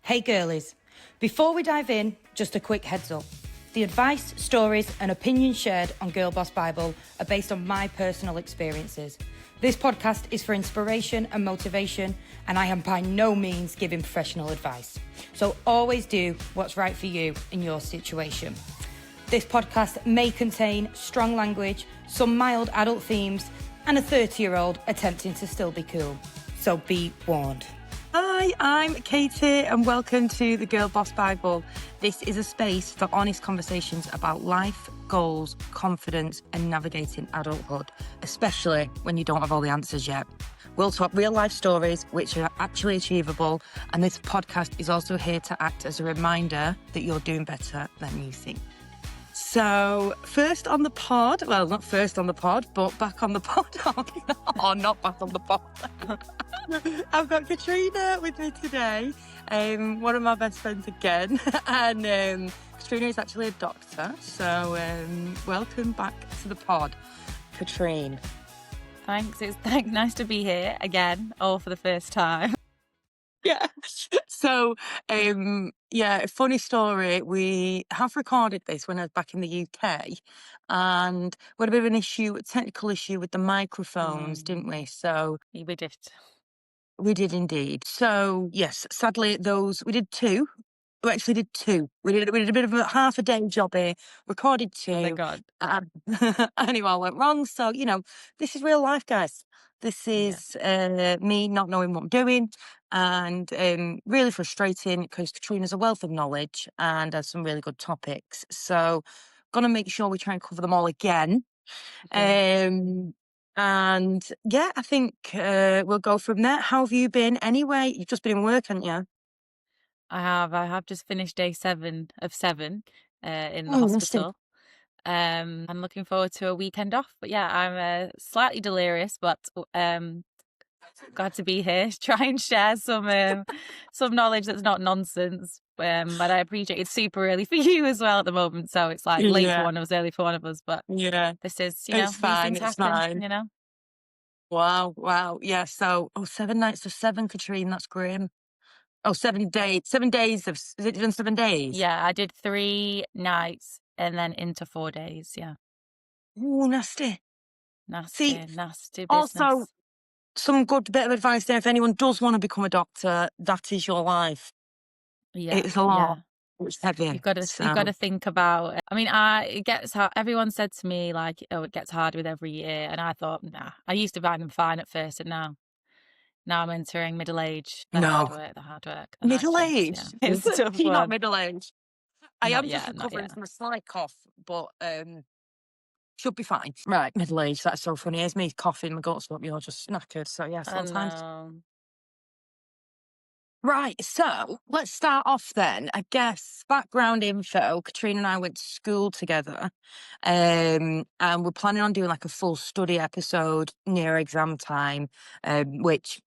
Hey girlies, before we dive in, just a quick heads up. The advice, stories and opinions shared on Girlboss Bible are based on my personal experiences. This podcast is for inspiration and motivation, and I am by no means giving professional advice. So always do what's right for you in your situation. This podcast may contain strong language, some mild adult themes, and a 30-year-old attempting to still be cool. So be warned. Hi, I'm Katy and welcome to the Girlboss Bible. This is a space for honest conversations about life, goals, confidence and navigating adulthood, especially when you don't have all the answers yet. We'll talk real life stories which are actually achievable, and this podcast is also here to act as a reminder that you're doing better than you think. So, first on the pod, well, not first on the pod, but back on the pod. Oh, not back on the pod. I've got Catriona with me today, one of my best friends again. And Catriona is actually a doctor. So, welcome back to the pod, Catriona. Thanks. It's nice to be here again, all for the first time. Yeah. So, funny story. We have recorded this when I was back in the UK, and we had a bit of an issue, a technical issue with the microphones, didn't we? So We did. we did indeed. So yes, sadly, we did two. We actually did two. We did a bit of a half a day job here, recorded two. Oh my God. And it all went wrong. So, this is real life, guys. This is me not knowing what I'm doing, and really frustrating because Catriona's a wealth of knowledge and has some really good topics. So, gonna make sure we try and cover them all again. Okay. And yeah, I think we'll go from there. How have you been anyway? You've just been in work, haven't you? I have just finished day 7 of 7 in the Oh, hospital. I'm looking forward to a weekend off. But yeah, I'm slightly delirious, but glad to be here. Try and share some knowledge that's not nonsense. But I appreciate it's super early for you as well at the moment. So it's like late for one of us, early for one of us. But Yeah, this is, it's these fine. things It's happen, fine. Wow. Yeah. So, 7 nights of 7, Katrina. That's grim. Oh, 7 days. 7 days of. Is it even 7 days? Yeah, I did 3 nights and then into 4 days. Yeah. Oh, nasty. See, Nasty also business. some good bit of advice there. If anyone does want to become a doctor, that is your life. Yeah. It's a lot. Yeah. It's heavy. You've got to think about. I mean, it gets hard. Everyone said to me like, "Oh, it gets harder with every year," and I thought, nah. I used to find them fine at first, and now I'm entering middle age. The hard No. work, the hardships. Middle Yeah, age. it's a tough You're not one. middle age. I Not am just yet. Not recovering yet. from a slight cough, but should be fine. Right, middle age. That's so funny. It's me coughing, my guts up. You're just knackered. So yeah, I sometimes. know. Right, so let's start off then. I guess background info. Catriona and I went to school together, and we're planning on doing like a full study episode near exam time, which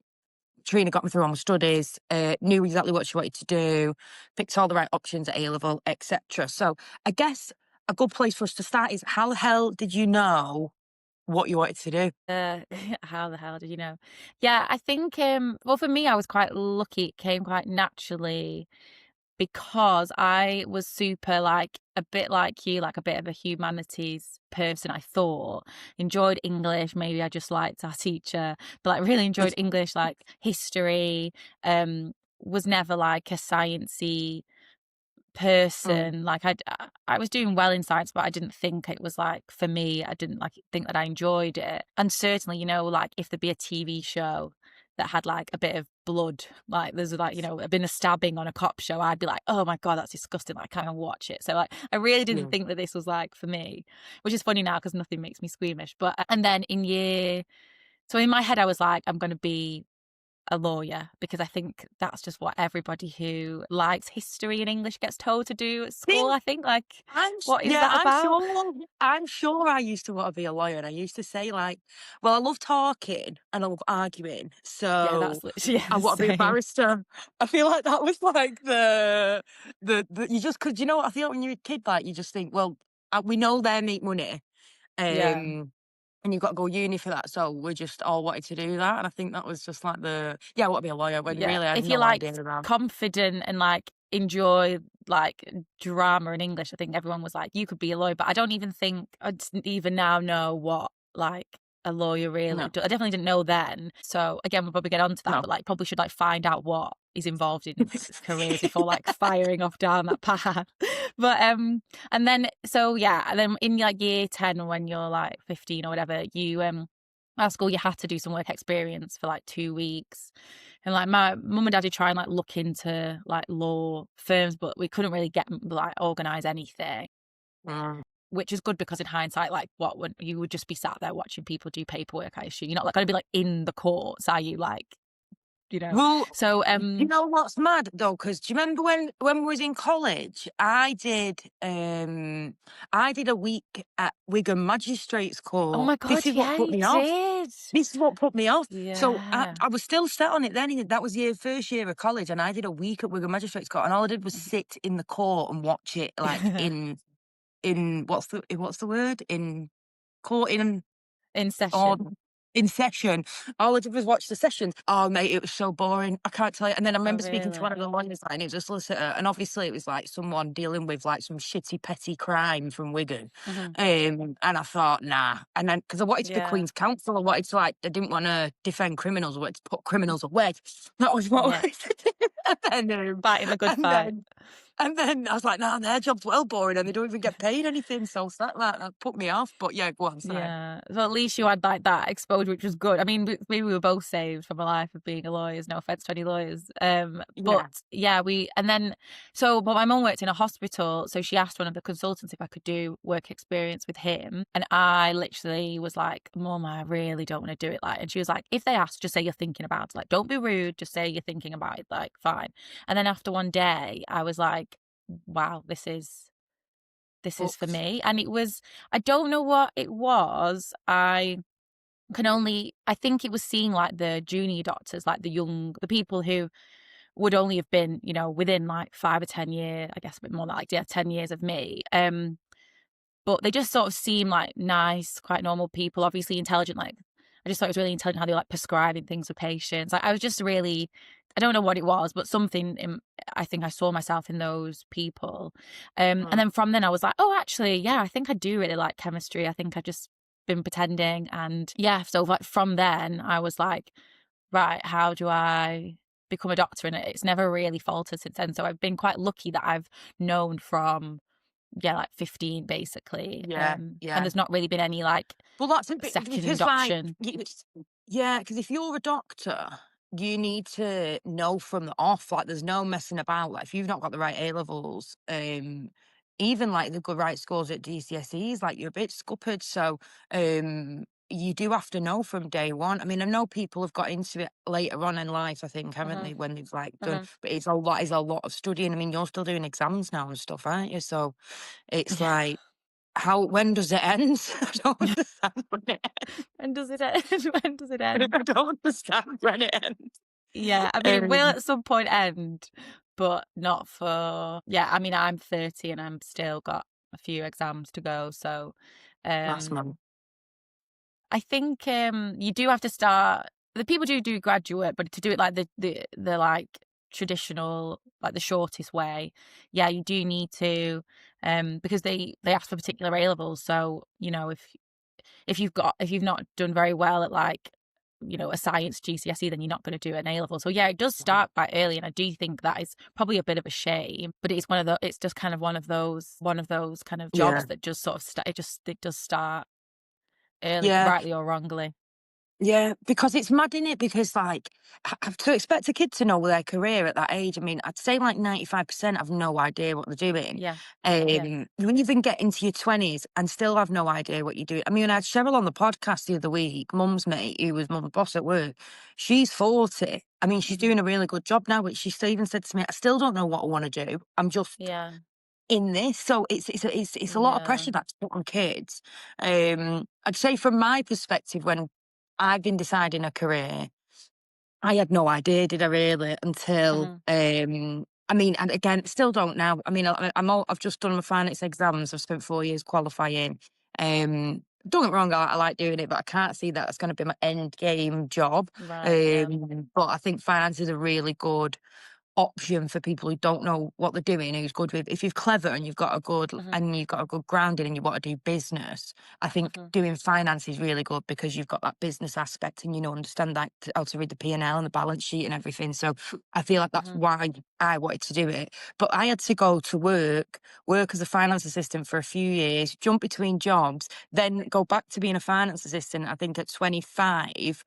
Catriona got me through all my studies, knew exactly what she wanted to do, picked all the right options at A-level, etc. So I guess a good place for us to start is, how the hell did you know what you wanted to do? How the hell did you know? Yeah, I think. Well, for me, I was quite lucky. It came quite naturally, because I was super, like, a bit like you, like a bit of a humanities person, I thought. Enjoyed English. Maybe I just liked our teacher, but like really enjoyed English, like history. Was never like a sciencey person. Like I was doing well in science, but I didn't think it was like for me. I didn't like think that I enjoyed it. And certainly, like if there'd be a TV show that had like a bit of blood, like there's like, been a stabbing on a cop show, I'd be like, oh my God, that's disgusting. Like, I can't watch it. So like, I really didn't think that this was like for me, which is funny now because nothing makes me squeamish. But, and then so in my head, I was like, I'm going to be a lawyer, because I think that's just what everybody who likes history and English gets told to do at school. I think, like, what is that about? I'm sure I used to want to be a lawyer, and I used to say like, well, I love talking and I love arguing, Yeah, that's so literally I the want to be a same. barrister. I feel like that was like the you just, because I feel like when you're a kid, like you just think, well, we know they make money, Yeah. and you've got to go uni for that. So we just all wanted to do that, and I think that was just like I want to be a lawyer when Yeah. really I had If you're no idea like about. confident and like enjoy like drama and English, I think everyone was like, you could be a lawyer. But I don't even think I didn't even now know what like a lawyer really No, do. I definitely didn't know then. So again, we'll probably get onto that, no. but like probably should like find out what is involved in careers before like firing off down that path. But and then so yeah, and then in like year 10 when you're like 15 or whatever, you at school you had to do some work experience for like 2 weeks. And like my mum and dad did try and like look into like law firms, but we couldn't really get like organize anything, Mm. which is good because in hindsight, like what would you would just be sat there watching people do paperwork, I assume. You're not like going to be like in the courts, are you? Like, you know. Well, So you know what's mad though? Because do you remember when we was in college? I did a week at Wigan Magistrates oh Court. my This god, is what yeah, put you me off. did. This is what put me off. So Yeah. I was still set on it then. That was first year of college, and I did a week at Wigan Magistrates Court, and all I did was sit in the court and watch it, like in what's the word, in court, in In or session. in session. All I did was watch the sessions. Oh mate, it was so boring. I can't tell you. And then I Oh remember speaking to one really? of the lawyers, like, and it was a solicitor, and obviously it was like someone dealing with like some shitty petty crime from Wigan. Hmm. And I thought, nah. And then because I wanted to be Yeah. Queen's Counsel, I wanted to like, I didn't want to defend criminals, I wanted to put criminals away. That was what I Yeah. wanted to do. And then, Fighting the good and fight. then and then I was like, nah, their job's well boring and they don't even get paid anything. So that put me off. But yeah, go on, sorry. Yeah. So at least you had like that exposure, which was good. I mean, maybe we were both saved from a life of being a lawyers. No offense to any lawyers. But Yeah. yeah, and then but my mum worked in a hospital, so she asked one of the consultants if I could do work experience with him, and I literally was like, "Mum, I really don't want to do it." Like, and she was like, "If they ask, just say you're thinking about it. Like, don't be rude. Just say you're thinking about it. Like, fine." And then after one day, I was like, "Wow, this is for Hooked. me." And I don't know what it was. I think it was seeing like the junior doctors, like the people who would only have been, within like 5 or 10 years, I guess a bit more like, yeah, 10 years of me. But they just sort of seem like nice, quite normal people, obviously intelligent. Like, I just thought it was really intelligent how they were like prescribing things for patients. Like, I was just really, I don't know what it was, but I think I saw myself in those people. And Mm. then from then I was like, oh, actually, yeah, I think I do really like chemistry. I think I just been pretending. And yeah, so like from then I was like, right, how do I become a doctor? And it's never really faltered since then. So I've been quite lucky that I've known from, yeah, like 15 basically. Yeah, And yeah. there's not really been any like Well, that's a bit second because, like, induction. yeah, because if you're a doctor, you need to know from the off. Like, there's no messing about. Like, if you've not got the right A levels, even like the good right scores at GCSEs, like you're a bit scuppered. So, you do have to know from day one. I mean, I know people have got into it later on in life, I think, haven't Hmm. they, when they've like done, Hmm. but it's a lot of studying. I mean, you're still doing exams now and stuff, aren't you? So it's Yeah. like, when does it end? I don't understand when it ends. When does it end? When does it end? I don't understand when it ends. Yeah, I mean, it will Um, at some point end, but not for, yeah, I mean, I'm 30 and I'm still got a few exams to go. So, Last um, month. I think you do have to start. The people do graduate, but to do it like the like traditional, like the shortest way, yeah, you do need to, because they ask for particular A levels. So if you've not done very well at like a science GCSE, then you're not going to do an A level. So yeah, it does start quite early, and I do think that is probably a bit of a shame. But it's just kind of one of those kind of Yeah. jobs that just sort of it does start early, Yeah. rightly or wrongly. Yeah, because it's mad, in it? Because like to expect a kid to know their career at that age, I mean, I'd say like 95% have no idea what they're doing. Yeah, yeah. You even get into your 20s and still have no idea what you're doing. I mean, I had Cheryl on the podcast the other week, mum's mate, who was mum's boss at work. She's 40. I mean, she's Mhm. doing a really good job now, but she still even said to me, I still don't know what I want to do. I'm just Yeah, in this. So it's a lot of yeah. pressure that's put on kids. I'd say from my perspective, when I've been deciding a career, I had no idea, did I really, until Mhm. I mean, and again, still don't now. I mean, I've just done my finance exams. I've spent 4 years qualifying. don't get me wrong, I like doing it, but I can't see that it's going to be my end game job. Right. Yeah. But I think finance is a really good option for people who don't know what they're doing, who's good with, if you're clever and you've got a good Mhm. and you've got a good grounding and you want to do business, I think Mhm. doing finance is really good because you've got that business aspect and understand that how to read the P&L and the balance sheet and everything. So I feel like that's Mhm. why I wanted to do it. But I had to go to work as a finance assistant for a few years, jump between jobs, then go back to being a finance assistant. I think at 25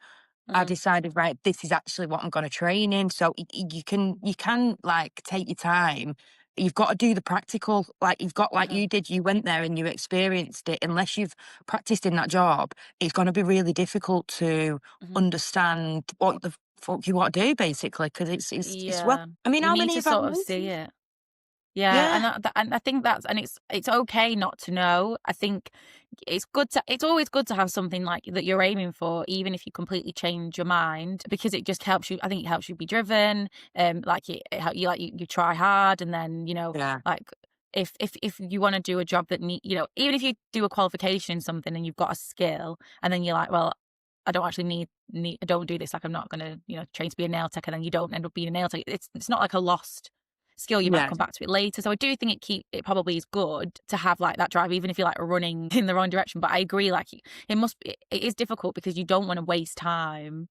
I Mm. decided, right, this is actually what I'm going to train in. So you can like take your time. You've got to do the practical, like you've got, like Mhm. you did, you went there and you experienced it. Unless you've practiced in that job, it's going to be really difficult to Mhm. understand what the fuck you want to do, basically. Because it's well, Yeah. I mean, You how need many to of you sort of have see you? it. Yeah, Yeah, and I think that's and it's okay not to know. I think it's always good to have something like that you're aiming for, even if you completely change your mind, because it just helps you. I think it helps you be driven. Like you try hard, and then yeah, like if you want to do a job that even if you do a qualification in something and you've got a skill, and then you're like, well, I don't actually need I don't do this. Like I'm not gonna train to be a nail tech, and then you don't end up being a nail tech. It's not like a lost skill. You might yeah, come back to it later. So I do think it probably is good to have like that drive, even if you're like running in the wrong direction. But I agree, like it is difficult because you don't want to waste time.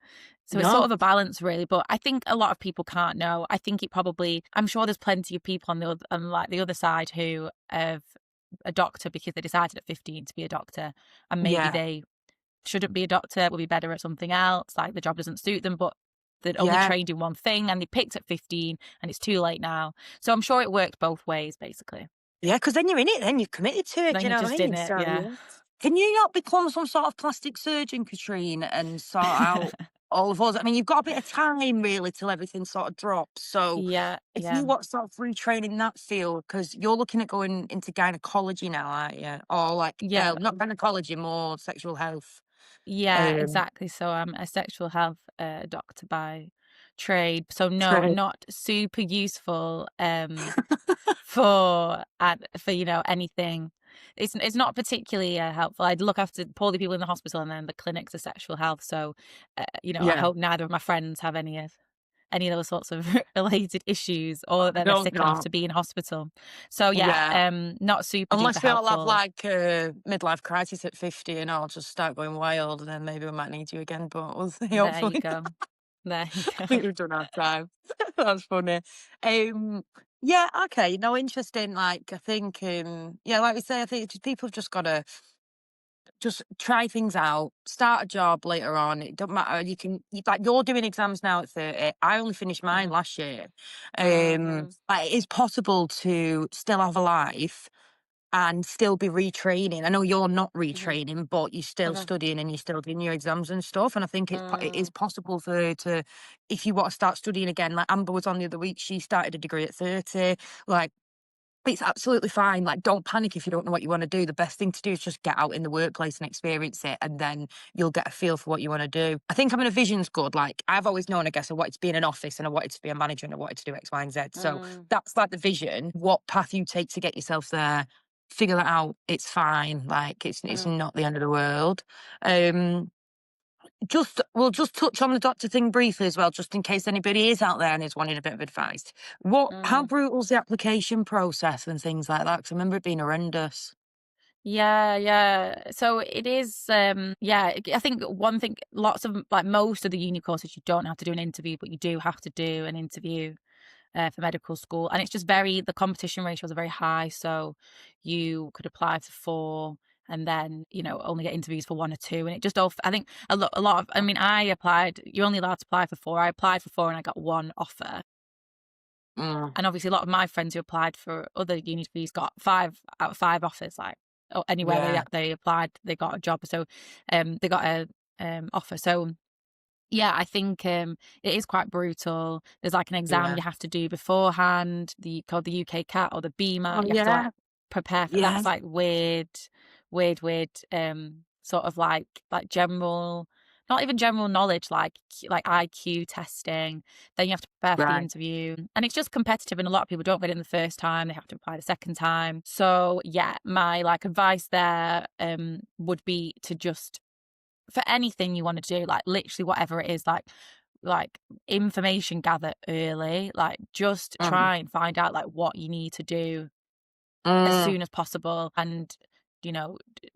So it's sort no, of a balance, really. But I think a lot of people can't know. I think I'm sure there's plenty of people on like the other side who have a doctor because they decided at 15 to be a doctor, and maybe yeah, they shouldn't be a doctor, will be better at something else, like the job doesn't suit them, but they'd only yeah. trained in one thing and they picked at 15 and it's too late now. So I'm sure it worked both ways, basically. Yeah, because then you're in it, then you're committed to it. Then Do you you're know what I just in mean? it, So, yeah. yeah. Can you not become some sort of plastic surgeon, Katrina, and sort out all of us? I mean, you've got a bit of time really till everything sort of drops. So, Yeah, if yeah, you want sort of retraining that field, because you're looking at going into gynecology now, aren't you? Or like, yeah, well, not gynecology, more sexual health. yeah, Um, exactly. So I'm a sexual health doctor by trade. So no, trade. not super useful for anything. It's not particularly helpful. I'd look after poorly people in the hospital and then the clinics of sexual health. So I Yeah. hope neither of my friends have any of those sorts of related issues, or that they're No, sick enough no. to be in hospital. So yeah, Yeah. not super duper Unless we all have helpful. like a midlife crisis at 50 and I'll just start going wild, and then maybe we might need you again, but we'll see, There you hopefully. go. There you I go. think we've done our time. That's funny. Yeah, okay, no, interesting. Like, I think, yeah, like we say, I think people have just got to just try things out, start a job later on. It don't matter. Like, you're doing exams now at 30. I only finished mine Mhm. last year. Mhm. Like, it is possible to still have a life and still be retraining. I know you're not Mhm. retraining, but you're still Mhm. studying and you're still doing your exams and stuff. And I think it is Mm. possible for her to, if you want to start studying again, like Amber was on the other week, she started a degree at 30. Like, it's absolutely fine. Like, don't panic if you don't know what you want to do. The best thing to do is just get out in the workplace and experience it, and then you'll get a feel for what you want to do. I think having a vision's good. Like, I've always known, I guess, I wanted to be in an office and I wanted to be a manager and I wanted to do X, Y, and Z. So Mm. that's like the vision. What path you take to get yourself there, figure that out. It's fine. Like, it's Mhm. not the end of the world. Um, we'll just touch on the doctor thing briefly as well, just in case anybody is out there and is wanting a bit of advice. How Mm. brutal's the application process and things like that? Because I remember it being horrendous. Yeah, yeah. So it is, yeah, I think one thing, lots of, like most of the uni courses, you don't have to do an interview, but you do have to do an interview for medical school. And it's just the competition ratios are very high. So you could apply for four and then, only get interviews for one or two. And it just, I think a lot of, I mean, I applied, you're only allowed to apply for four. I applied for four and I got one offer. Mm, And obviously, a lot of my friends who applied for other uni degrees got 5 out of 5 offers. Like, anywhere yeah, they applied, they got a job. So, they got a offer. So, yeah, I think it is quite brutal. There's like an exam yeah. you have to do beforehand, called the UK CAT or the BMAT. Oh, You have to like yeah, prepare for yeah. that's like weird, sort of like general. not even general knowledge, like IQ testing. Then you have to prepare for the Right. interview, and it's just competitive. And a lot of people don't get it in the first time; they have to apply the second time. So yeah, my like advice there would be to just, for anything you want to do, like literally whatever it is, like information gather early, like just Mm. try and find out like what you need to do as Mm. soon as possible. And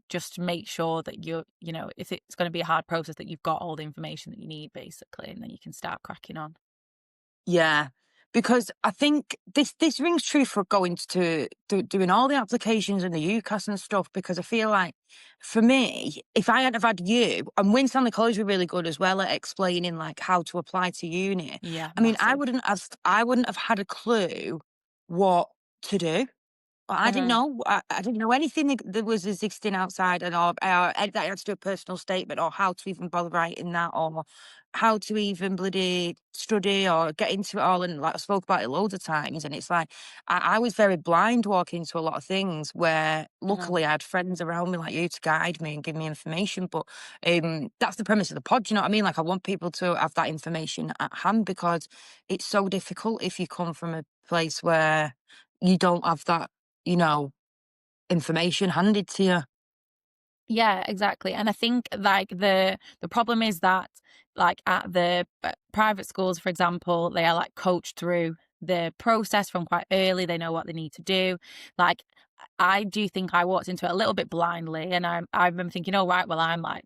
just make sure that if it's going to be a hard process, that you've got all the information that you need, basically, and then you can start cracking on. Yeah, because I think this rings true for going to doing all the applications and the UCAS and stuff. Because I feel like, for me, if I hadn't have had you, and Winstanley College were really good as well at explaining like how to apply to uni. Yeah, I mean, massive. I wouldn't have had a clue what to do. I didn't Uh-huh. know. I didn't know anything that was existing outside, and or that I had to do a personal statement, or how to even bother writing that, or how to even bloody study or get into it all. And like I spoke about it loads of times, and it's like I was very blind walking into a lot of things. Where Uh-huh. luckily I had friends around me like you to guide me and give me information. But that's the premise of the pod. Do you know what I mean? Like, I want people to have that information at hand, because it's so difficult if you come from a place where you don't have that, you know, information handed to you. Yeah, exactly. And I think like the problem is that, like at the private schools, for example, they are like coached through the process from quite early. They know what they need to do. Like I do think I walked into it a little bit blindly, and I remember thinking, oh right, well I'm like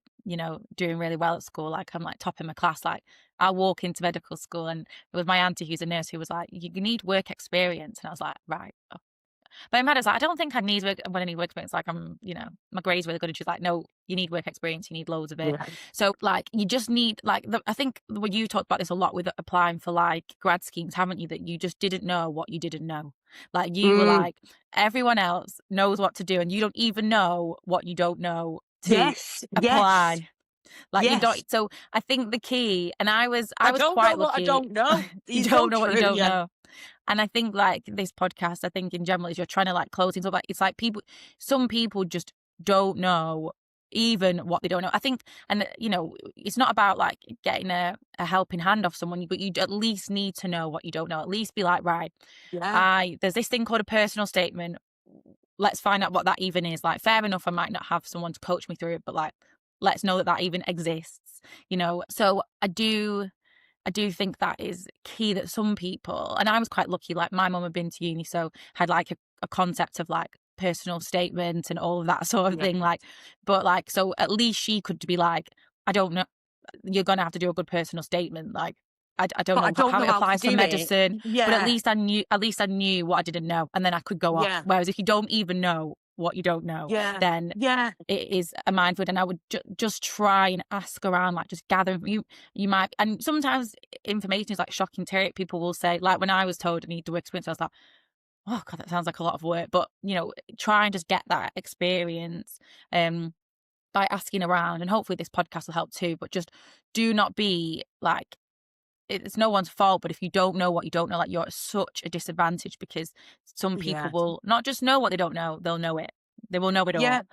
doing really well at school. Like I'm like top in my class. Like I'll walk into medical school, and it was my auntie who's a nurse who was like, you need work experience, and I was like, right. But my mother's like, I don't think I need work when I need work experience. Like my grade's really good. And she's like, no, you need work experience. You need loads of it. Right. So like, you just need like, I think when you talked about this a lot with applying for like grad schemes, haven't you? That you just didn't know what you didn't know. Like you were Mm, like, everyone else knows what to do, and you don't even know what you don't know to yes, yes, apply. Like you yes. don't. So I think the key, and I I was don't know quite what I lucky. don't know. You It's so don't know what you true, don't yeah. know. And I think like this podcast, I think in general, is you're trying to like close things up. Like it's like some people just don't know even what they don't know. I think, and it's not about like getting a helping hand off someone, but you at least need to know what you don't know. At least be like, right, Yeah. there's this thing called a personal statement. Let's find out what that even is. Like, fair enough, I might not have someone to coach me through it, but like, let's know that that even exists. So I do think that is key, that some people, and I was quite lucky, like my mum had been to uni, so had like a concept of like personal statement and all of that sort of Yeah. thing. Like, but like, so at least she could be like, I don't know, you're going to have to do a good personal statement. Like, I don't But I know don't how know it how to applies to do it. medicine, but Yeah, at least I knew what I didn't know, and then I could go off. yeah, Whereas if you don't even know what you don't know, yeah, then yeah, it is a minefield. And I would just try and ask around, like just gather. You might, and sometimes information is like shocking to people will say, like when I was told I need to work experience, I was like, oh god, that sounds like a lot of work. But try and just get that experience by asking around, and hopefully this podcast will help too. But just do not be like, it's no one's fault, but if you don't know what you don't know, like you're at such a disadvantage, because some people yeah, will not just know what they don't know, they'll know it. They will know it yeah. all.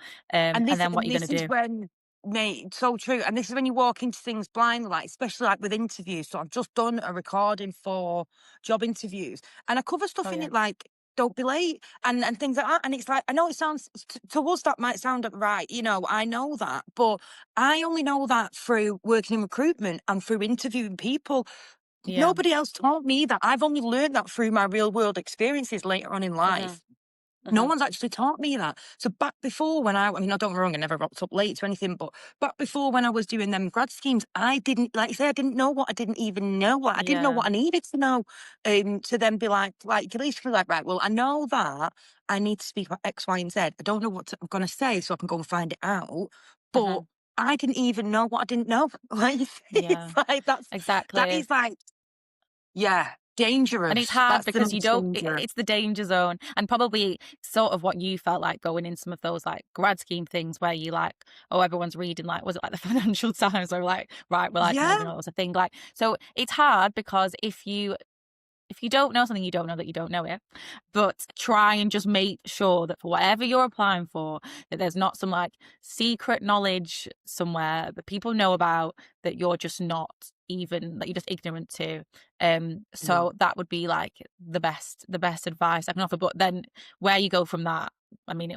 And then what And you're this gonna is do? when, mate, so true. And this is when you walk into things blindly, like especially like with interviews. So I've just done a recording for job interviews, and I cover Oh stuff in yeah, it like don't be late and things like that. And it's like, I know it sounds to us that might sound right, I know that, but I only know that through working in recruitment and through interviewing people. yeah. Nobody else taught me that. I've only learned that through my real world experiences later on in Uh-huh. life. No Uh-huh. one's actually taught me that. So back before, when I mean, I don't get me wrong, I never rocked up late to anything, but back before, when I was doing them grad schemes, I didn't, like you say, I didn't know what I didn't even know. Like, I didn't know Yeah. what I needed to know. To then be like, at least feel like, right, well, I know that I need to speak about X, Y, and Z. I don't know what I'm going to say, so I can go and find it out. But Uh-huh. I didn't even know what I didn't know. Like, Yeah. it's like, that Exactly. is like, yeah, And it's dangerous. hard That's the because you most don't, dangerous. it's the danger zone, and probably sort of what you felt like going in some of those like grad scheme things where you like, oh, everyone's reading, like, was it like the Financial Times, or like, right, well, I didn't even Yeah. know it was a thing. Like, so it's hard because if you if you don't know something, you don't know that you don't know it. But try and just make sure that for whatever you're applying for, that there's not some like secret knowledge somewhere that people know about that you're just not even, that you're just ignorant to. Yeah. So that would be like the best advice I can offer. But then where you go from that, I mean,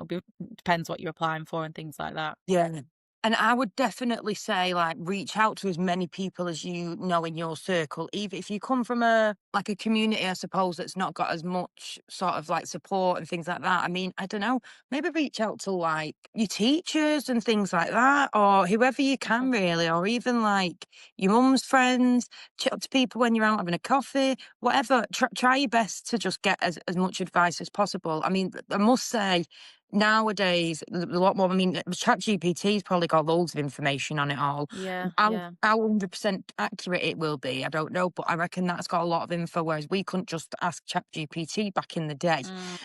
depends what you're applying for and things like that. Yeah. And I would definitely say, like, reach out to as many people as you know in your circle. Even if you come from a community, I suppose, that's not got as much sort of like support and things like that. I mean, I don't know, maybe reach out to like your teachers and things like that, or whoever you can really, or even like your mum's friends, chat to people when you're out having a coffee, whatever. Try your best to just get as much advice as possible. I mean, I must say, nowadays, a lot more. I mean, ChatGPT's probably got loads of information on it all. Yeah, How yeah. 100% accurate it will be, I don't know, but I reckon that's got a lot of info. Whereas we couldn't just ask ChatGPT back in the day. Mm,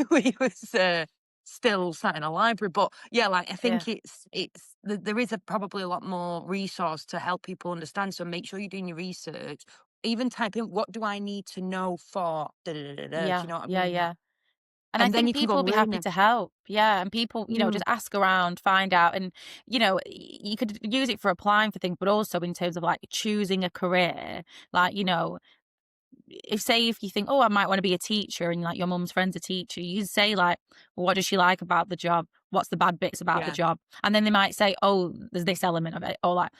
We was still sat in a library, but yeah, like I yeah. think there is probably a lot more resource to help people understand. So make sure you're doing your research. Even type in, what do I need to know for da da da da da. Do you Yeah, know what I yeah, mean? yeah. And I And then think you can go people will be happy learning. to help. Yeah, and people, Mm, just ask around, find out, and you could use it for applying for things, but also in terms of like choosing a career. Like, if you think, oh, I might want to be a teacher, and like your mum's friend's a teacher, you say like, well, what does she like about the job? What's the bad bits about the yeah, job? And then they might say, oh, there's this element of it, or like,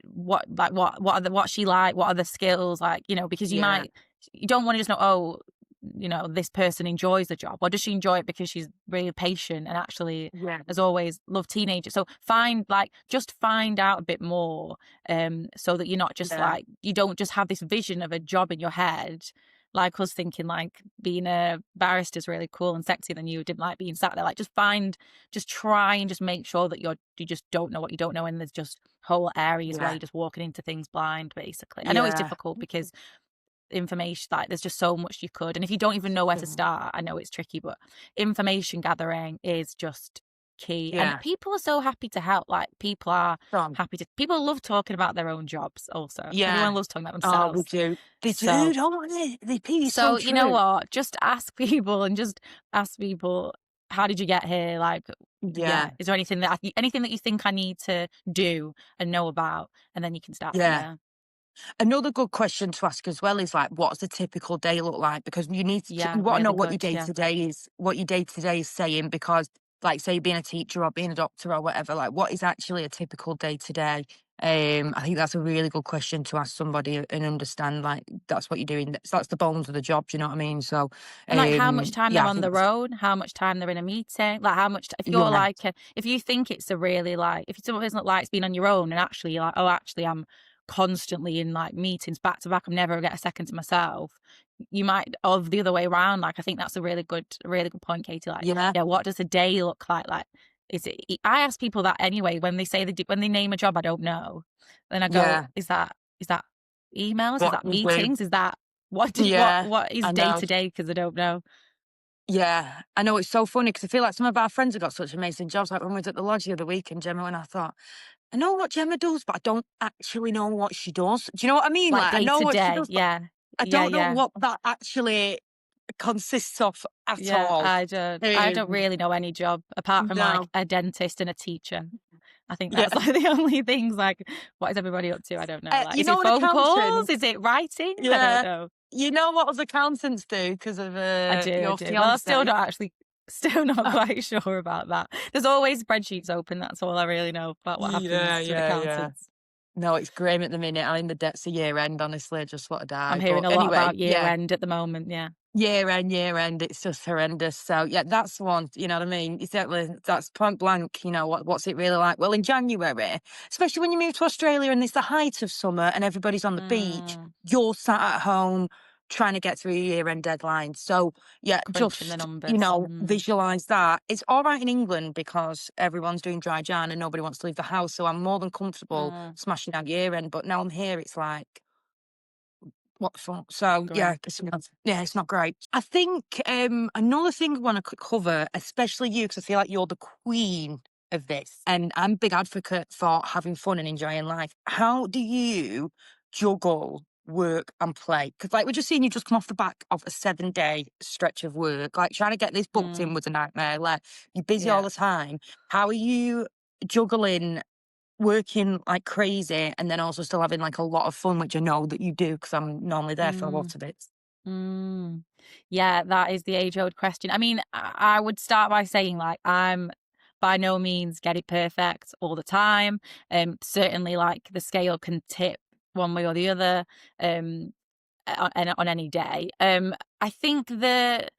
what's she like, what are the skills like, because yeah, you don't want to just know, oh, this person enjoys the job, or does she enjoy it because she's really patient and actually yeah, has always loved teenagers. So just find out a bit more, so that you're not just yeah, like, you don't just have this vision of a job in your head, like us thinking like being a barrister is really cool and sexy, then you didn't like being sat there. Like, just try and just make sure that you just don't know what you don't know, and there's just whole areas where yeah, you're just walking into things blind, basically. I know it's yeah, difficult because information, like there's just so much you could, and if you don't even know where to start, I know it's tricky, but information gathering is just key. And yeah. people are so happy to help. Like, From people love talking about their own jobs. Also, everyone yeah. loves talking about Oh, they themselves. do. They do, So don't they? They be so so you know true. what, just ask people, and just ask people, how did you get here? Like, yeah, Yeah, is there anything that you think I need to do and know about, and then you can start from yeah. there. Another good question to ask as well is like, what's the typical day look like? Because you need to, Yeah, you want to know really what your good. day Yeah. to day is, what your day to day is saying. Because, like, say being a teacher or being a doctor or whatever, like, what is actually a typical day to day? I think that's a really good question to ask somebody and understand. Like, that's what you're doing. That's the bones of the job. Do you know what I mean? So, And like how much time yeah, they're I on think the road, how much time they're in a meeting, like how much, if you're yeah, like, if you think it's a really like, if someone doesn't like being on your own, and actually you're like, oh, actually I'm constantly in like meetings back to back, I never get a second to myself. You might, or the other way around. Like, I think that's a really good point, Katie. Like, yeah, yeah, what does a day look like? Like, I ask people that anyway when they say when they name a job I don't know. Then I go, yeah. is that emails? Is What that you do? meetings? Is that what did Yeah, what is I day know. to day? Because I don't know. Yeah, I know, it's so funny because I feel like some of our friends have got such amazing jobs. Like when we was at the lodge the other week, and Gemma, and I thought, I know what Gemma does, but I don't actually know what she does. Do you know what I mean? Like Like I day know to what she day. does, but Yeah. I Yeah, don't know yeah. what that actually consists of at Yeah. all. I don't really know any job apart from like No, a dentist and a teacher. I think yeah, that's like the only things. Like, what is everybody up to? I don't know. Like, you is know it what phone calls? accountants? Is it writing? I don't Yeah, know. you know what us accountants do because of I your do. Well, I'm still fiance. not actually, still not quite sure about that. There's always spreadsheets open. That's all I really know about what Yeah, happens with yeah, yeah. accountants. No, it's grim at the minute. I'm in the depths of year end. Honestly, I just want to I'm die. hearing But a lot anyway, about year yeah. end at the moment. Yeah. Year end, it's just horrendous. So yeah, that's one, you know what I mean? Exactly. That's point blank, what's it really like? Well, in January, especially when you move to Australia and it's the height of summer and everybody's on the beach, Mm, you're sat at home trying to get through your year end deadline. So yeah, crunching the just, numbers. visualize that. It's all right in England because everyone's doing dry Jan and nobody wants to leave the house. So I'm more than comfortable Mm, smashing out year end. But now I'm here, it's like, what the fuck? So yeah, grim. yeah, it's not great. I think another thing I want to cover, especially you, because I feel like you're the queen of this, and I'm a big advocate for having fun and enjoying life. How do you juggle work and play? Because like we're just seeing you just come off the back of a 7-day stretch of work. Like trying to get this booked in Mm, was a nightmare. Like you're busy all yeah. the time. How are you juggling working like crazy and then also still having like a lot of fun, which I know that you do because I'm normally there for a Mm. lot of it. Mm. Yeah, that is the age-old question. I mean, I would start by saying, like, I'm by no means get it perfect all the time. Certainly, like, the scale can tip one way or the other, um, on any day. I think there's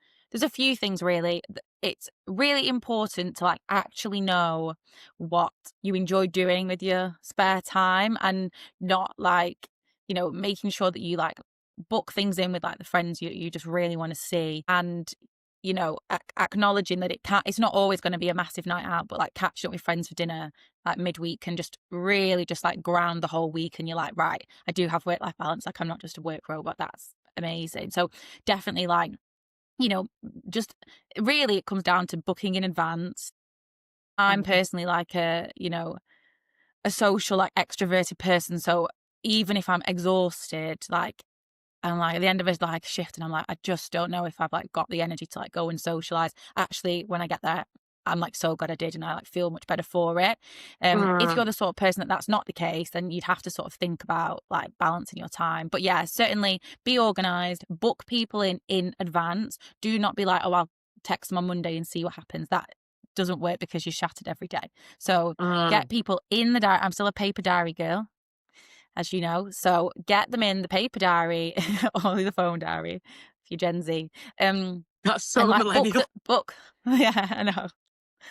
a few things really. It's really important to like actually know what you enjoy doing with your spare time, and not like, making sure that you like book things in with like the friends you just really want to see, and acknowledging that it's not always going to be a massive night out, but like catching up with friends for dinner like midweek can just really just like ground the whole week, and you're like, right, I do have work-life balance, like I'm not just a work robot. That's amazing. So definitely like, you know just really it comes down to booking in advance. I'm Mhm. personally like a social, like extroverted person, so even if I'm exhausted, like, and like at the end of his like shift, and I'm like, I just don't know if I've like got the energy to like go and socialize. Actually, when I get there, I'm like so glad I did, and I like feel much better for it. If Mm. you're the sort of person that's not the case, then you'd have to sort of think about like balancing your time. But yeah, certainly be organized, book people in advance. Do not be like, oh, I'll text them on Monday and see what happens. That doesn't work because you're shattered every day. So get Mm. people in the diary. I'm still a paper diary girl, as you know. So get them in the paper diary or the phone diary if you're Gen Z. That's And so like millennial. book. Yeah, I know.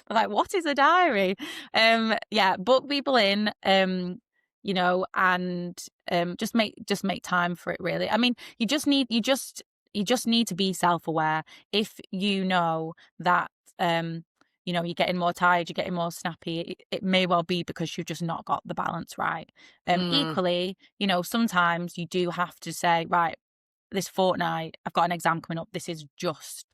They're like, what is a diary? Yeah, book people in, and just make time for it really. I mean, you just need to be self-aware. If you know that you're getting more tired, you're getting more snappy, it may well be because you've just not got the balance right. Mm. Equally, sometimes you do have to say, right, this fortnight, I've got an exam coming up. This is just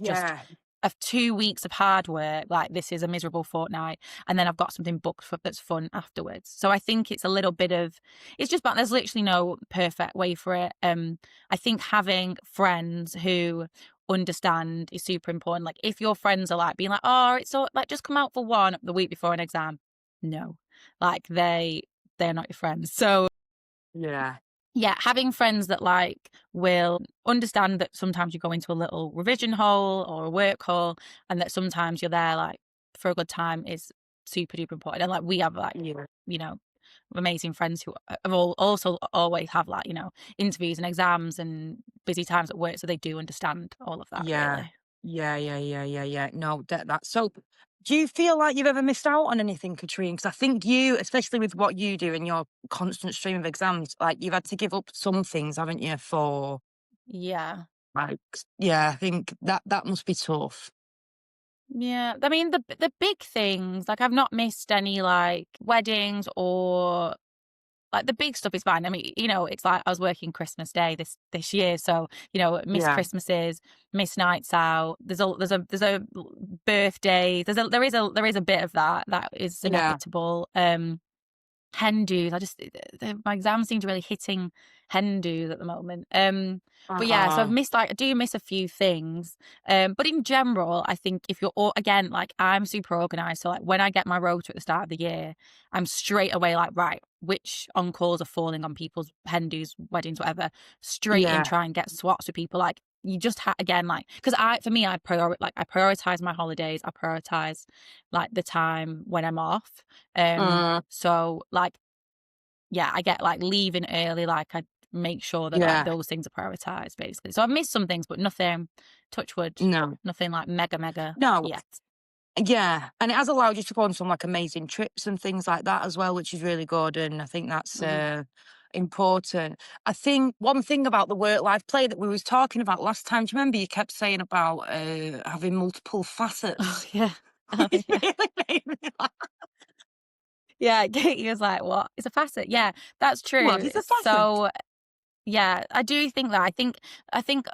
Yeah. of 2 weeks of hard work. Like, this is a miserable fortnight, and then I've got something booked that's fun afterwards. So I think it's a little bit of, it's just, but there's literally no perfect way for it. I think having friends who understand is super important. Like, if your friends are like being like, oh, it's so like, just come out for one the week before an exam, no, like they're not your friends. So Yeah. yeah, having friends that like will understand that sometimes you go into a little revision hole or a work hole, and that sometimes you're there like for a good time is super duper important. And like, we have like, Yeah. you know, amazing friends who have also always have like, interviews and exams and busy times at work. So they do understand all of that Yeah. really. Yeah, yeah, yeah, yeah, yeah. No, that. So, do you feel like you've ever missed out on anything, Katrine? Because I think you, especially with what you do and your constant stream of exams, like you've had to give up some things, haven't you? For Yeah. like, yeah, I think that must be tough. Yeah. I mean, the big things, like I've not missed any like weddings or like the big stuff is fine. I mean, it's like I was working Christmas Day this year, so missed Yeah, Christmases, missed nights out. There's a birthday. There is a bit of that is yeah. inevitable. Hen do's. My exams seem to really hitting hen do's at the moment. But yeah, so Uh, I do miss a few things. But in general, I think if you're all, again, like I'm super organized. So like when I get my rota at the start of the year, I'm straight away like, right, which on calls are falling on people's hen do's, weddings, whatever, straight in, yeah. try and get swaps with people. Like you just again, like, because for me, I prioritize my holidays. I prioritize like the time when I'm off. Uh, So like, yeah, I get like leaving early, like I make sure that like yeah. those things are prioritized basically. So I've missed some things, but nothing, touch wood, No, nothing like mega no. yet. Yeah, and it has allowed you to go on some like amazing trips and things like that as well, which is really good. And I think that's Mhm. important. I think one thing about the work-life play that we was talking about last time, do you remember you kept saying about having multiple Oh facets? yeah. Oh Which yeah. really made me laugh. Yeah, Katie was like, what? It's a facet. Yeah, that's What true. is a facet? So Yeah, I do think that. I think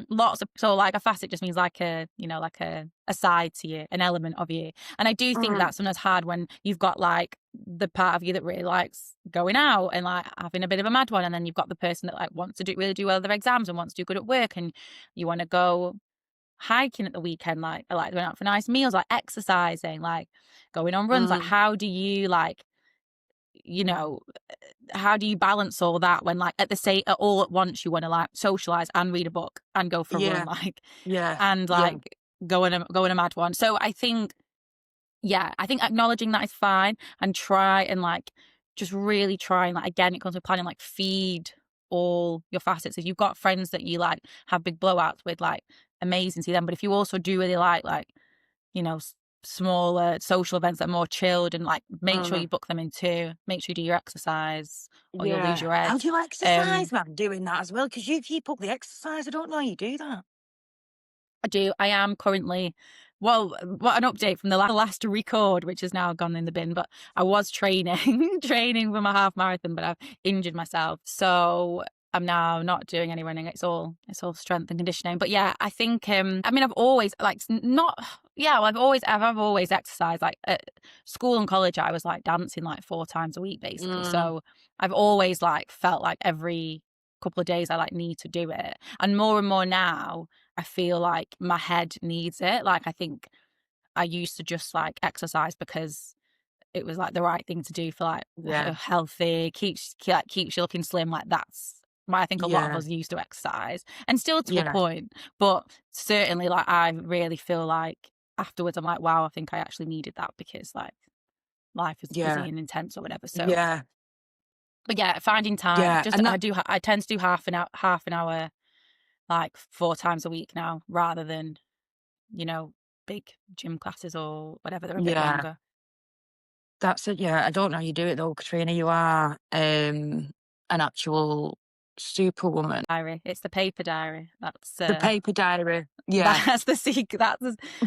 lots of, so like a facet just means like a, you know, like a side to you, an element of you. And I do think Mm, that's sometimes hard when you've got like the part of you that really likes going out and like having a bit of a mad one, and then you've got the person that like wants to really do well at their exams and wants to do good at work, and you want to go hiking at the weekend, like I like going out for nice meals, like exercising, like going on runs. Like mm, how do you like, you know, how do you balance all that when like at the same all at once you want to like socialize and read a book and go for a run, yeah, like, yeah, and yeah, like go in a mad one. So I think, yeah, I think acknowledging that is fine, and try and like just really try and like, again, it comes with planning, like feed all your facets. If you've got friends that you like have big blowouts with, like amazing, see them. But if you also do really like, you know, smaller social events that are more chilled, and like make sure mm, you book them in too. Make sure you do your exercise or you'll lose yeah. your How head. do you Um, exercise, man? Doing that as well, because you keep up the exercise. I don't know how you do that. I do. I am currently, well, what an update from the last record, which has now gone in the bin. But I was training, training for my half marathon, but I've injured myself, so I'm now not doing any running. It's all strength and conditioning. But yeah, I think, I mean, I've always like not, yeah, well, I've always exercised. Like at school and college, I was like dancing like 4 times a week, basically. Mm, So I've always like felt like every couple of days I like need to do it, and more now I feel like my head needs it. Like I think I used to just like exercise because it was like the right thing to do for like yeah, healthy, keeps you looking slim. Like that's why I think a lot of yeah, us used to exercise, and still to a yeah, point. But certainly, like I really feel like afterwards, I'm like, wow, I think I actually needed that, because like life is busy yeah, and intense or whatever. So, yeah, but yeah, finding time. yeah. Just And that, I tend to do half an hour, like 4 times a week now, rather than, you know, big gym classes or whatever, they're a bit yeah, longer. that's it. Yeah, I don't know how you do it though, Katrina. You are an actual superwoman. Diary. It's the paper diary. The paper diary. Yeah. That's the secret.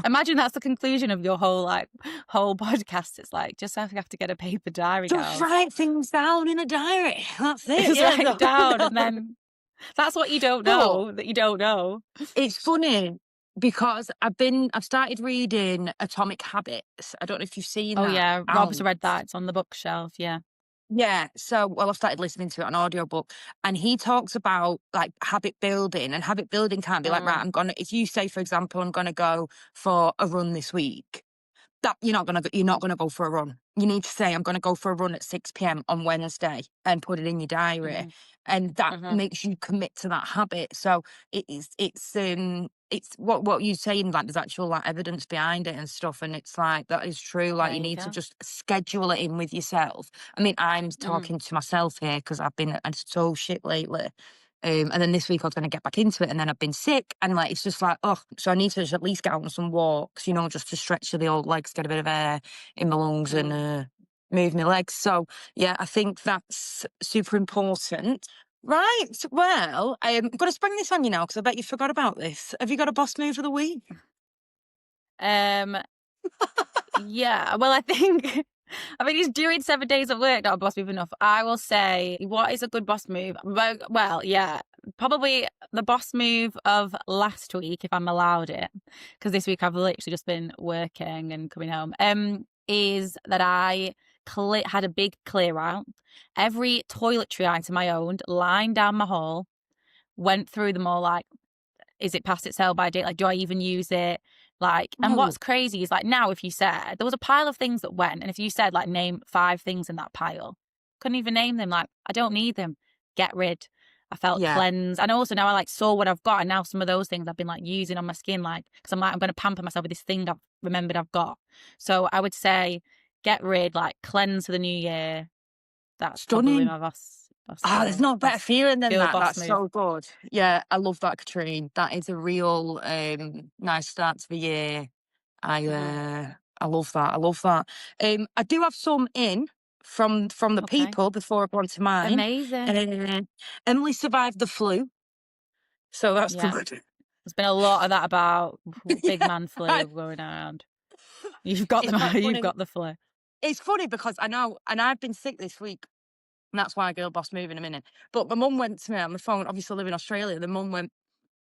Imagine that's the conclusion of your whole podcast. It's like, just have to get a paper diary, Just girls. write things down in a diary. That's it. Just Yeah. write it down, and then that's what you don't But know that you don't know. it's funny because I've started reading Atomic Habits. I don't know if you've seen Oh that yeah, Rob's out. read that. It's on the bookshelf. Yeah. Yeah. So, well, I've started listening to it on audiobook, and he talks about like habit building, and habit building can't be like, right, Mm, if you say, for example, I'm going to go for a run this week, that you're not gonna go for a run. You need to say, I'm gonna go for a run at 6 p.m. on Wednesday, and put it in your diary. mm-hmm, And that mm-hmm. makes you commit to that habit. So it's what you're saying, like there's actual like evidence behind it and stuff. And it's like that is true. Like There you you need to go. just schedule it in with yourself. I mean, I'm Mm, talking to myself here because I've been so shit lately. And then this week I was going to get back into it, and then I've been sick, and like it's just like, oh, so I need to just at least get out on some walks, just to stretch the old legs, get a bit of air in my lungs, and mm. move my legs. So yeah, I think that's super important. Right. Well, I'm going to spring this on you now because I bet you forgot about this. Have you got a boss move of the week? Um. Yeah. Well, I think. I mean, he's doing 7 days of work, not a boss move enough. I will say, what is a good boss move? Well, yeah, probably the boss move of last week, if I'm allowed it, because this week I've literally just been working and coming home. Is that I had a big clear out. Every toiletry item I owned, lined down my hall, went through them all, like, is it past its sell by date? Like, do I even use it? Like, and Oh, what's crazy is like now, if you said there was a pile of things that went, and if you said like name 5 things in that pile, couldn't even name them. Like, I don't need them. Get rid. I felt yeah. cleansed, and also now I like saw what I've got, and now some of those things I've been like using on my skin, like because I'm like I'm going to pamper myself with this thing I've remembered I've got. So I would say get rid, like cleanse for the new year. That's probably Stunning. my There's no better feeling than girl that. boss That's move. so good. Yeah, I love that, Katrine. That is a real nice start to the year. I Hmm. uh I love that. I love that. I do have some in from the Okay, people before I go on to mine. amazing. Uh, Emily survived the flu, so that's Yeah. good. There's been a lot of that about big Yeah, man I- flu going around. You've got it's quite you've funny. got the flu. It's funny because I know, and I've been sick this week And that's why Girl Boss move in a minute. But my mum went to me on the phone, obviously I live in Australia. The mum went,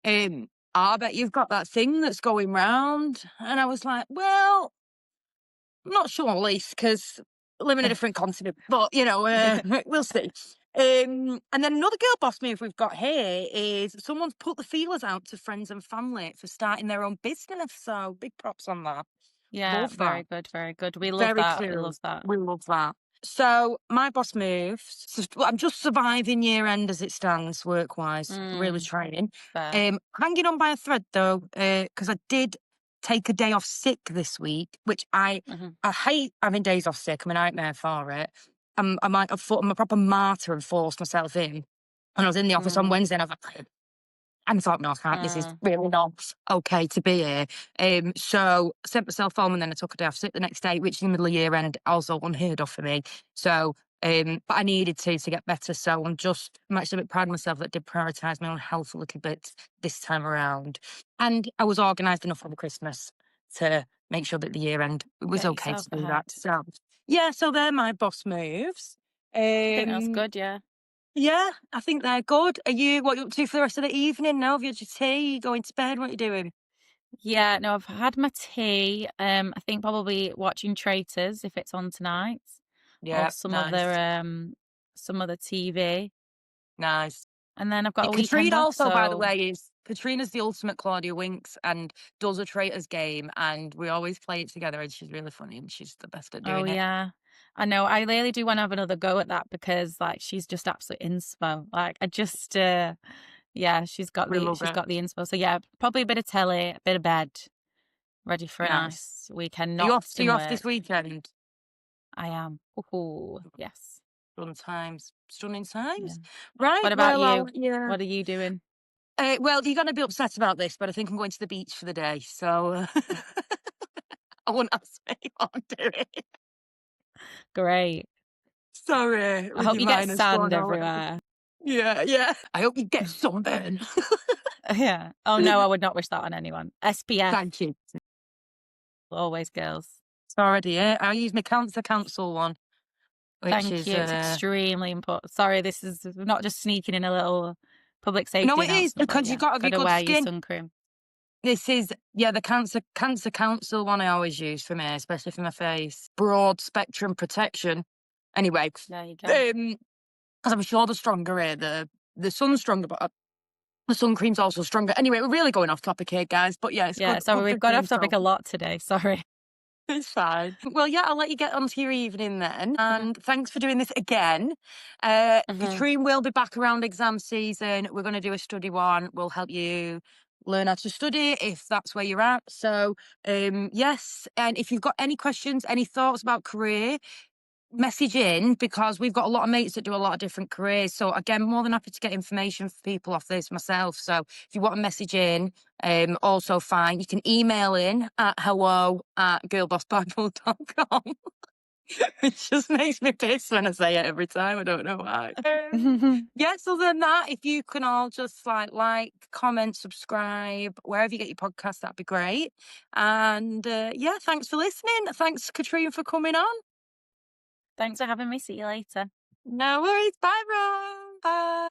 I bet you've got that thing that's going round. And I was like, well, I'm not sure, Lise, because I live in a different continent, but we'll see. And then another Girl Boss move we've got here is someone's put the feelers out to friends and family for starting their own business. So big props on that. Yeah, Love that. very good, very good. We love Very that. We cool. love that. We love that. So my boss moves. I'm just surviving year end as it stands, work wise. Really trying. Fair. Hanging on by a thread though, because I did take a day off sick this week, which I hate having days off sick. I'm a nightmare for it. I'm a proper martyr and forced myself in. And I was in the office on Wednesday and I was like, and I thought, no, I can't. This is really not okay to be here. So I sent myself home and then I took a day off sick the next day, which in the middle of year end, also unheard of for me. So, but I needed to get better. So I'm actually a bit proud of myself that I did prioritise my own health a little bit this time around. And I was organised enough over Christmas to make sure that the year end it was Get okay yourself to do ahead. that. So, yeah, so they're my boss moves. I think that's good, yeah. Yeah, I think they're good. What are you up to for the rest of the evening now? Have you had your tea? You going to bed? What are you doing? Yeah, no, I've had my tea. I think probably watching Traitors if it's on tonight. Or Yeah, some nice. other TV. Nice. And then I've got a weekend Katrina off, also, by the so way, Katrina's the ultimate Claudia Winks and does a traitors game, and we always play it together. And she's really funny, and she's the best at oh doing it. yeah. I know. I really do want to have another go at that because like she's just absolute inspo. Like I just yeah, she's got We the love it. inspo. So yeah, probably a bit of telly, a bit of bed, ready for a Nice. nice weekend, Are you not off? Are in you off work. this weekend? I am. Oh, yes. Stunning Yeah. times. Right. What about you? Yeah. What are you doing? Well, you're going to be upset about this, but I think I'm going to the beach for the day. So I wouldn't ask me what I'm doing. Great. Sorry, I with hope your you get minus sand one or whatever. everywhere. Yeah. I hope you get sunburn. Yeah. Oh no, I would not wish that on anyone. SPF, Thank you. always, girls. It's already here. I use my Cancer Council one, which Thank is you. It's extremely important. Sorry, this is not just sneaking in a little public safety no, it is announcement, but because yeah, you've got to be gotta good wear your skin. sun cream. This is the Cancer Council one I always use for me, especially for my face. Broad spectrum protection. Anyway, There you go. because I'm sure the stronger here, the sun's stronger, but the sun cream's also stronger. Anyway, we're really going off topic here, guys. But yeah, it's Yeah, good. sorry, Good we've got off info. topic a lot today. Sorry. It's fine. Well, yeah, I'll let you get on to your evening then. And thanks for doing this again. Katrine will be back around exam season. We're going to do a study one. We'll help you learn how to study if that's where you're at. So, yes. And if you've got any questions, any thoughts about career, message in because we've got a lot of mates that do a lot of different careers. So again, more than happy to get information for people off this myself. So if you want to message in, also fine. You can email in at hello@girlbossbible.com. It just makes me piss when I say it every time. I don't know why. Yes, other than that, if you can all just like, comment, subscribe, wherever you get your podcast, that'd be great. And yeah, thanks for listening. Thanks, Katrine, for coming on. Thanks for having me. See you later. No worries. Bye, Ron. Bye.